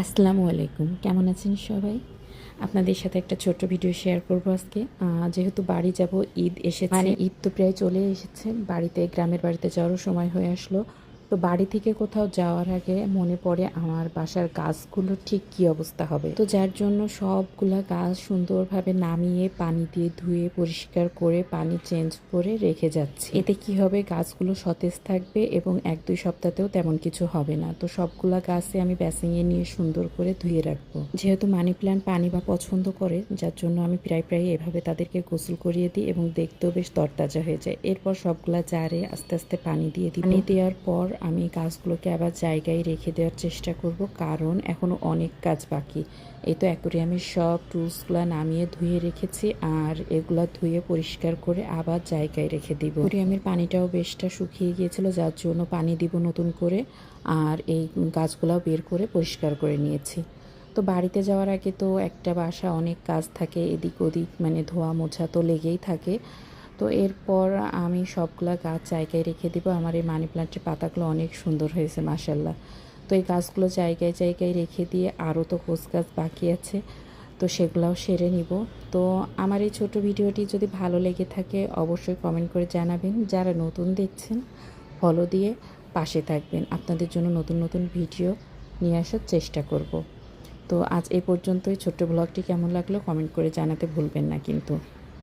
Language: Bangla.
আসসালামু আলাইকুম, কেমন আছেন সবাই? আপনাদের সাথে একটা ছোট্ট ভিডিও শেয়ার করব আজকে। যেহেতু বাড়ি যাব, ঈদ এসেছে, মানে ঈদ তো প্রায় চলে এসেছে। গ্রামের বাড়িতে যাওয়ারও সময় হয়ে আসলো। তো বাড়ি থেকে কোথাও যাওয়ার আগে মনে পড়ে আমার বাসার গাছগুলোর ঠিক কী অবস্থা হবে। তো যার জন্য সবগুলা গাছ সুন্দরভাবে নামিয়ে পানি দিয়ে ধুয়ে পরিষ্কার করে পানি চেঞ্জ করে রেখে যাচ্ছি। এতে কি হবে, গাছগুলো সতেজ থাকবে এবং 1-2 সপ্তাহতেও তেমন কিছু হবে না। তো সবগুলা গাছে আমি বেসিনে নিয়ে সুন্দর করে ধুয়ে রাখবো। যেহেতু মানি প্ল্যান্ট পানি বা পছন্দ করে, যার জন্য আমি প্রায় এভাবে তাদেরকে গোসল করিয়ে দিই এবং দেখতেও বেশ তরতাজা হয়ে যায়। এরপর সবগুলা জারে আস্তে আস্তে পানি দিয়ে দিই। পানি দেওয়ার পর আমি গাছগুলোকে আবার জায়গায় রেখে দেওয়ার চেষ্টা করব, কারণ এখনও অনেক কাজ বাকি। এই তো অ্যাকোরিয়ামের সব টুলসগুলো নামিয়ে ধুয়ে রেখেছি, আর এগুলা ধুয়ে পরিষ্কার করে আবার জায়গায় রেখে দিব। অ্যাকোরিয়ামের পানিটাও বেশটা শুকিয়ে গিয়েছিল, যার জন্য পানি দিব নতুন করে, আর এই গাছগুলাও বের করে পরিষ্কার করে নিয়েছি। তো বাড়িতে যাওয়ার আগে তো একটা বাসা অনেক কাজ থাকে, এদিক ওদিক মানে ধোয়া মোছা তো লেগেই থাকে। তো এরপর আমি সবগুলা গাছ জায়গায় রেখে দিব। আমার এই মানি প্ল্যান্টের পাতাগুলো অনেক সুন্দর হয়েছে মাশাআল্লাহ। তো এই গাছগুলো জায়গায় রেখে দিয়ে আরও তো কোস গাছ বাকি আছে, তো সেগুলাও সেরে নিব। তো আমার এই ছোট ভিডিওটি যদি ভালো লেগে থাকে অবশ্যই কমেন্ট করে জানাবেন। যারা নতুন দেখছেন ফলো দিয়ে পাশে থাকবেন, আপনাদের জন্য নতুন নতুন ভিডিও নিয়ে আসার চেষ্টা করব। তো আজ এই পর্যন্তই। ছোট্ট ব্লগটি কেমন লাগলো কমেন্ট করে জানাতে ভুলবেন না কিন্তু।